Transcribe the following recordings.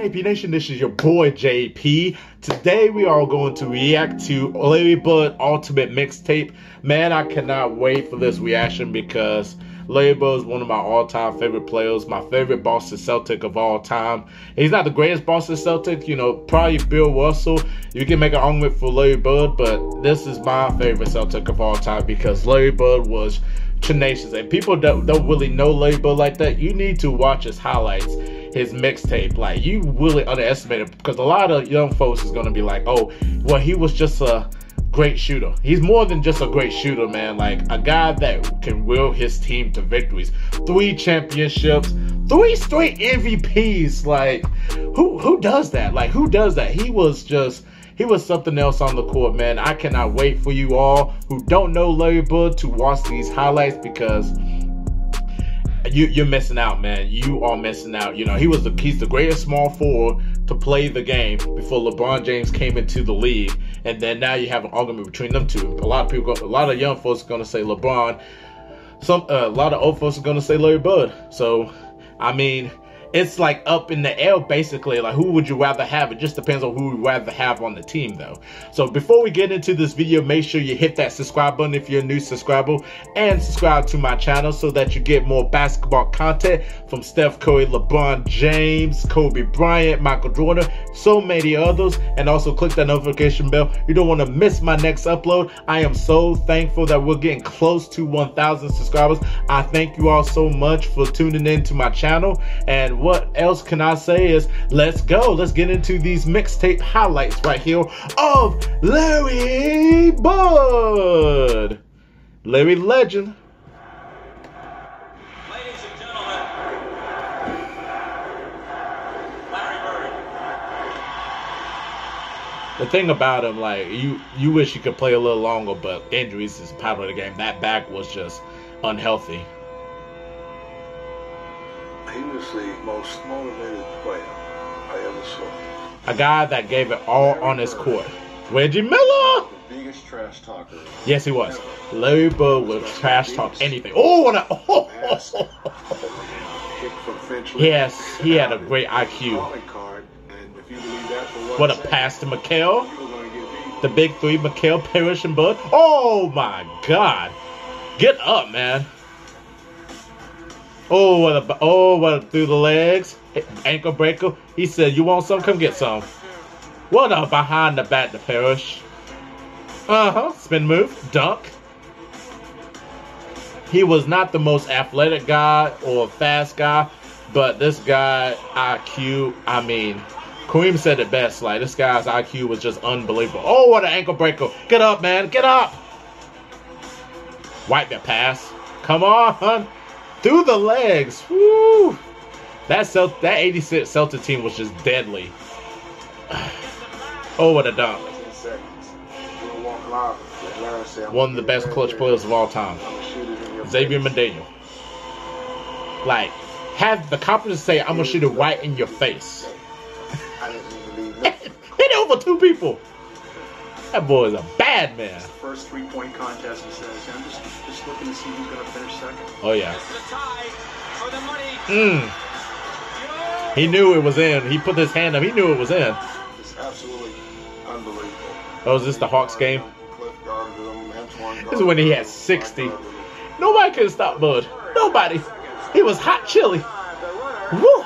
JP Nation, this is your boy JP. Today we are going to react to Larry Bird Ultimate Mixtape. Man, I cannot wait for this reaction because Larry Bird is one of my all-time favorite players, my favorite Boston Celtic of all time. He's not the greatest Boston Celtic, you know, probably Bill Russell. You can make an argument for Larry Bird, but this is my favorite Celtic of all time because Larry Bird was tenacious. And people that don't really know Larry Bird like that, you need to watch his highlights, his mixtape. Like, you really underestimate it because a lot of young folks is going to be like, oh, well, he was just a great shooter. He's more than just a great shooter, man. Like, a guy that can will his team to victories. 3 championships, 3 straight MVPs. Like, who does that? Like, who does that? He was something else on the court, man. I cannot wait for you all who don't know Larry Bird to watch these highlights because you're missing out, man. You are missing out. You know, he's the greatest small forward to play the game before LeBron James came into the league, and then now you have an argument between them two. A lot of young folks are gonna say LeBron. A lot of old folks are gonna say Larry Bird. So, I mean, it's like up in the air, basically. Like, who would you rather have? It just depends on who you'd rather have on the team, though. So before we get into this video, make sure you hit that subscribe button if you're a new subscriber, and subscribe to my channel so that you get more basketball content from Steph Curry, LeBron James, Kobe Bryant, Michael Jordan, so many others. And also click that notification bell. You don't want to miss my next upload. I am so thankful that we're getting close to 1,000 subscribers. I thank you all so much for tuning in to my channel. And what else can I say is, let's go. Let's get into these mixtape highlights right here of Larry Bird. Larry Legend. Ladies and gentlemen, Larry Bird. The thing about him, like, you wish you could play a little longer, but injuries is part of the game. That back was just unhealthy. He was the most motivated player I ever saw. A guy that gave it all on his court. Reggie Miller! The biggest trash talker. Yes, he was. Larry Bird would trash talk anything. Oh, what a... Oh. Yes, he had a great IQ. What a pass to Mikal. The big 3, Mikal, Parrish, and Bird. Oh, my God. Get up, man. Oh, what a through the legs. Ankle breaker. He said, you want some? Come get some. What a behind the back to Parrish. Spin move. Dunk. He was not the most athletic guy or fast guy, but this guy, IQ, I mean, Kareem said it best. Like, this guy's IQ was just unbelievable. Oh, what an ankle breaker. Get up, man. Get up. Wipe that pass. Come on. Through the legs. Woo. That 86 Celtic team was just deadly. Oh, what a dunk. One of the best clutch players of all time. Xavier McDaniel. Like, have the confidence to say, I'm going to shoot it right in your face. Hit over 2 people. That boy is a bad man. First 3-point contest, he says. I'm just looking to see who's going to finish second. Oh, yeah. He knew it was in. He put his hand up. He knew it was in. It's absolutely unbelievable. Oh, is this the Hawks game? This is when he had 60. Nobody could stop Bud. Nobody. He was hot chili. Woo.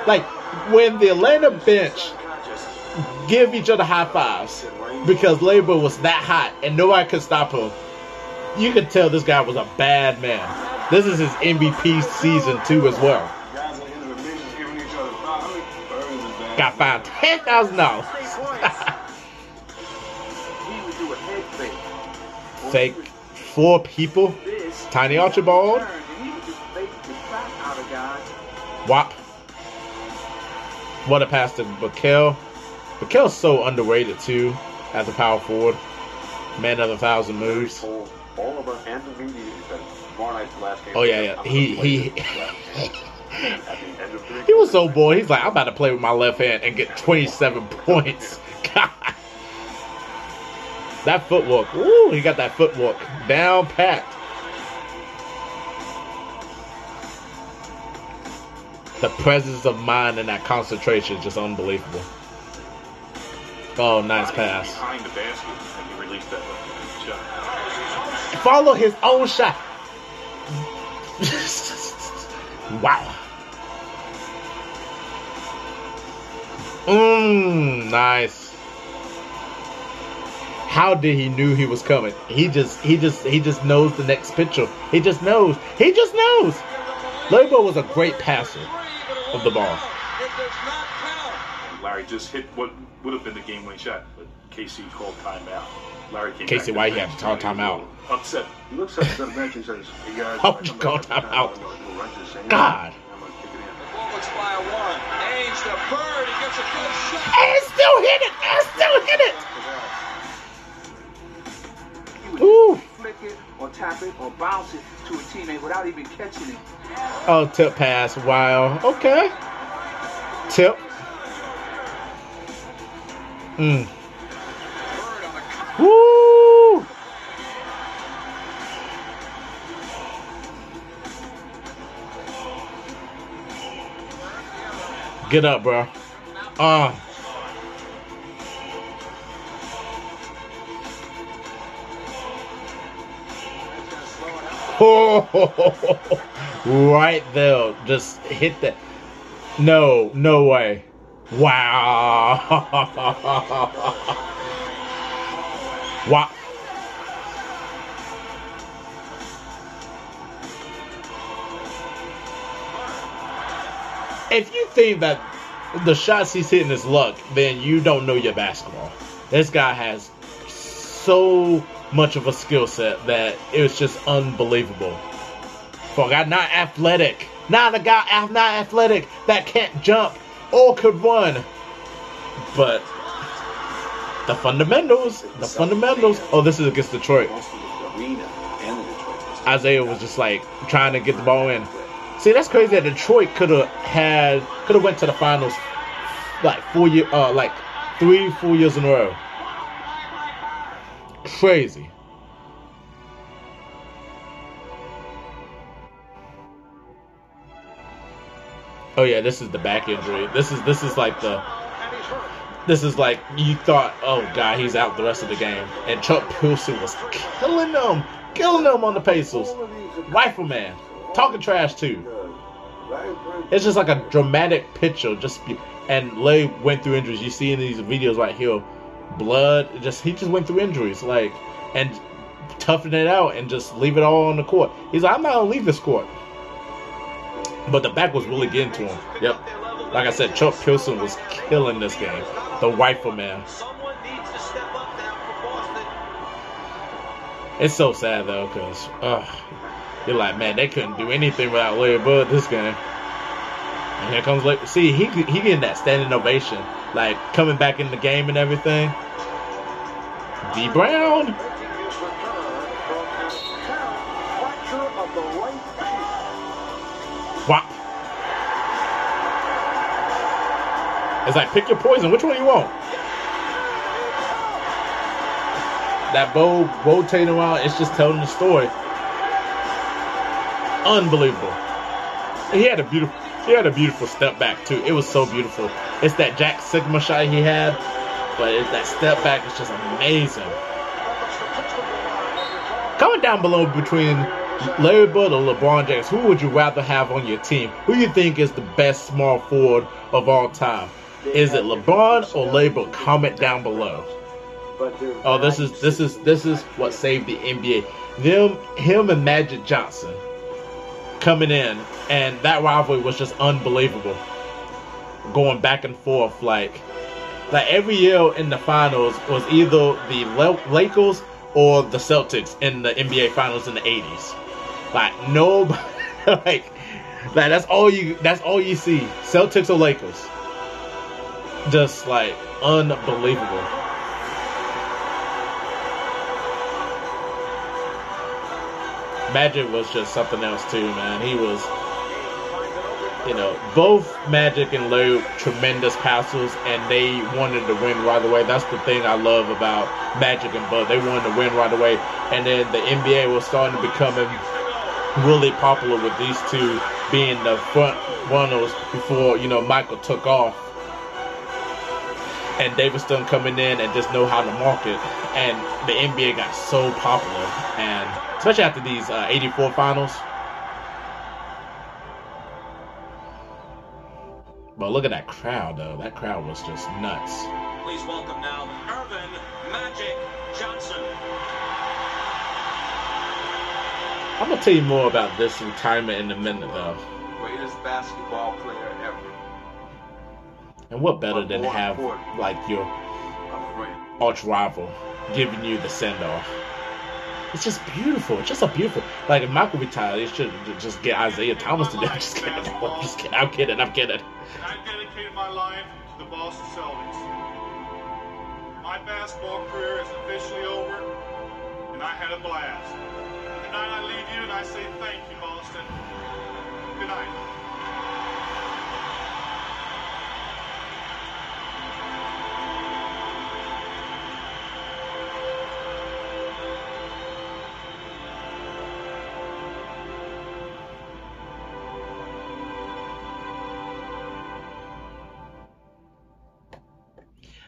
Like, when the Atlanta bench give each other high fives because Larry Bird was that hot and nobody could stop him, you could tell this guy was a bad man. This is his MVP season too as well. Got fined $10,000. Fake 4 people. Tiny Archibald. Wop. What a pass to Mikal. Mikal's so underrated too as a power forward. Man of 1,000 moves. Oh yeah. He was so bored. He's like, I'm about to play with my left hand and get 27 points. God. That footwork. Ooh, he got that footwork down packed. The presence of mind and that concentration is just unbelievable. Oh, nice pass. Behind the basket, and he released that shot. Follow his own shot. Wow. Nice. How did he knew he was coming? He just knows the next picture. He just knows. He just knows. Lebron was a great passer of the ball. Larry just hit what would have been the game-winning shot, but Casey called timeout. Larry came Casey, back why he had to call timeout? Upset. He looks up to the bench and says, "Hey guys, How would you call timeout? God. I'm gonna kick it in." Bullets by one. Ainge the bird. He gets a good shot. And still hit it. And still hit it. He would Ooh. flick it or tap it or bounce it to a teammate without even catching it. Oh, tip pass. Wow. Okay. Tip. Woo. Get up, bro. Right there. Just hit that. No way. Wow. Wow. If you think that the shots he's hitting is luck, then you don't know your basketball. This guy has so much of a skill set that it's just unbelievable. For a guy not athletic, not athletic that can't jump or could run, but the fundamentals. Oh, this is against Detroit. Isaiah was just like trying to get the ball in. See, that's crazy that Detroit could have went to the finals like 4 years in a row. Crazy. Oh yeah, this is the back injury. This is like you thought, oh god, he's out the rest of the game. And Chuck Pilson was killing them on the Pacers. Rifleman, talking trash too. It's just like a dramatic picture. And Lay went through injuries. You see in these videos right here, blood. He just went through injuries, and toughen it out and just leave it all on the court. He's like, I'm not gonna leave this court. But the back was really getting to him. Yep. Like I said, Chuck Pilson was killing this game. The Rifleman. It's so sad though, because you're like, man, they couldn't do anything without Larry Bird this game. And here comes Larry. See, he getting that standing ovation, like coming back in the game and everything. D Brown. Wow. It's like, pick your poison. Which one you want? That bow rotating around, it's just telling the story. Unbelievable. He had a beautiful step back too. It was so beautiful. It's that Jack Sigma shot he had, but that step back is just amazing. Comment down below between Larry Bird or LeBron James, who would you rather have on your team? Who you think is the best small forward of all time? Is it LeBron or Larry Bird? Comment down below. Oh, this is what saved the NBA. Him and Magic Johnson coming in, and that rivalry was just unbelievable. Going back and forth, like every year in the finals was either the Lakers or the Celtics in the NBA finals in the 80s. Like nobody, like that's all you see. Celtics or Lakers. Just like unbelievable. Magic was just something else too, man. He was, both Magic and Larry tremendous passers, and they wanted to win right away. That's the thing I love about Magic and Bud. They wanted to win right away, and then the NBA was starting to become really popular with these two being the front runners before, you know, Michael took off. And David Stern coming in and just know how to market. And the NBA got so popular. And especially after these 84 finals. But look at that crowd, though. That crowd was just nuts. Please welcome now Irvin Magic Johnson. I'm going to tell you more about this retirement in a minute, though. Greatest basketball player ever. And what better than to have, like, your arch rival giving you the send-off? It's just beautiful. It's just a beautiful. Like, if Michael retired, they should just get Isaiah Thomas to do it. I'm just kidding. I'm kidding. I dedicated my life to the Boston Celtics. My basketball career is officially over, and I had a blast. Tonight I leave you, and I say thank you, Boston. Good night.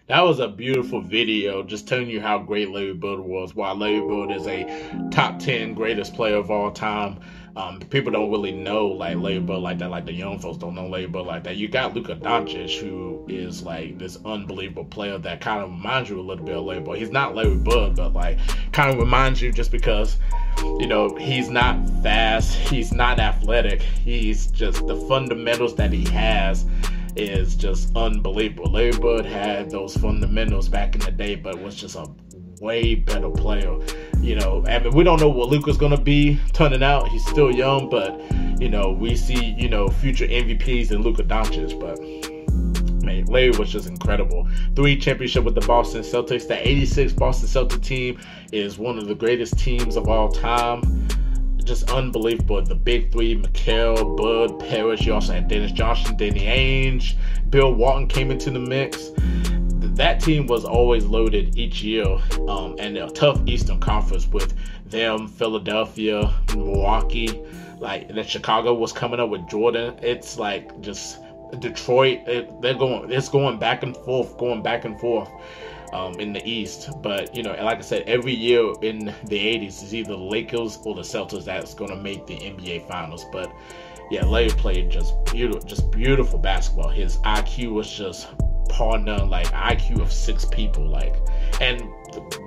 That was a beautiful video, just telling you how great Larry Bird was. While Larry Bird is a top 10 greatest player of all time, people don't really know like Larry Bird like that. Like the young folks don't know Larry Bird like that. You got Luka Doncic, who is like this unbelievable player that kind of reminds you a little bit of Larry Bird. He's not Larry Bird, but like kind of reminds you just because, you know, he's not fast, he's not athletic. He's just the fundamentals that he has is just unbelievable. Larry Bird had those fundamentals back in the day, but was just a way better player. You know, I mean, we don't know what Luka's gonna be turning out. He's still young, but you know, we see, you know, future MVPs in Luka Doncic. But man, Larry was just incredible. 3 championships with the Boston Celtics. The '86 Boston Celtics team is one of the greatest teams of all time. Just unbelievable. The big three: McHale, Bud, Parrish. You also had Dennis Johnson, Danny Ainge, Bill Walton came into the mix. That team was always loaded each year, and a tough Eastern Conference with them, Philadelphia, Milwaukee, like, and then Chicago was coming up with Jordan. It's like just Detroit. It's going back and forth in the East. But you know, like I said, every year in the 80s is either the Lakers or the Celtics that's going to make the NBA Finals. But yeah, Larry played just beautiful basketball. His IQ was just par none, like IQ of 6 people, like, and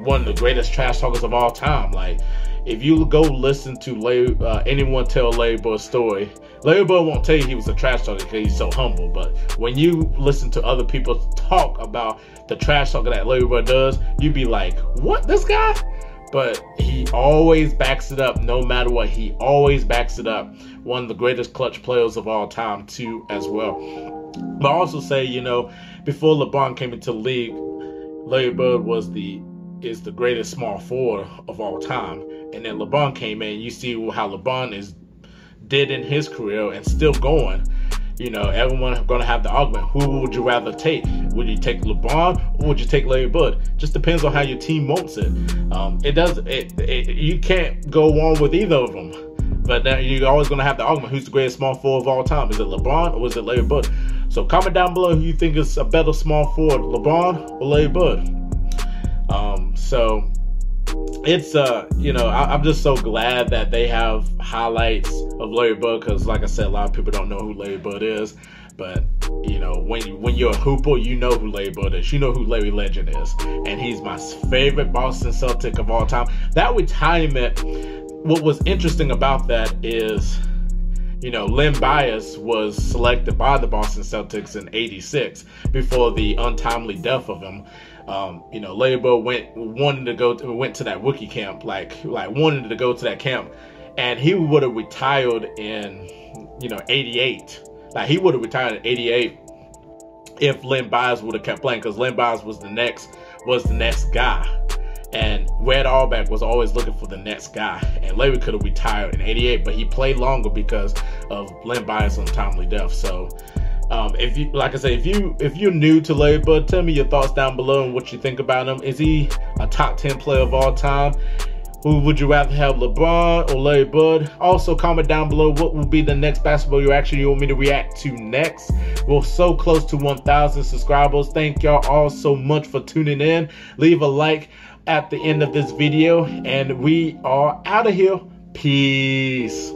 one of the greatest trash talkers of all time. Like, if you go listen to Larry, anyone tell Larry Bird's story, Larry Bird won't tell you he was a trash talker because he's so humble. But when you listen to other people talk about the trash talker that Larry Bird does, you'd be like, what, this guy? But he always backs it up, no matter what. He always backs it up. One of the greatest clutch players of all time, too, as well. But I also say, you know, before LeBron came into the league, Larry Bird is the greatest small forward of all time. And then LeBron came in. You see how LeBron did in his career and still going. You know, everyone's going to have the argument. Who would you rather take? Would you take LeBron or would you take Larry Bird? Just depends on how your team wants it. You can't go on with either of them. But then you're always going to have the argument, who's the greatest small forward of all time? Is it LeBron or is it Larry Bird? So comment down below who you think is a better small forward, LeBron or Larry Bird. So it's you know, I'm just so glad that they have highlights of Larry Bird, because like I said, a lot of people don't know who Larry Bird is. But you know, when you're a hooper, you know who Larry Bird is. You know who Larry Legend is, and he's my favorite Boston Celtic of all time. That retirement, what was interesting about that is, you know, Len Bias was selected by the Boston Celtics in '86 before the untimely death of him. You know, Larry Bird went to that rookie camp, like wanted to go to that camp, and he would have retired in, you know, '88. Like, he would have retired in '88 if Len Bias would have kept playing, because Len Bias was the next guy. And Red Auerbach was always looking for the next guy, and Larry could have retired in '88, but he played longer because of Len Bias' untimely death. So, if you, like I say, if you're new to Larry Bird, tell me your thoughts down below and what you think about him. Is he a top 10 player of all time? Who would you rather have, LeBron or Larry Bird? Also, comment down below what will be the next basketball reaction you want me to react to next. We're so close to 1,000 subscribers. Thank y'all all so much for tuning in. Leave a like at the end of this video, and we are out of here. Peace.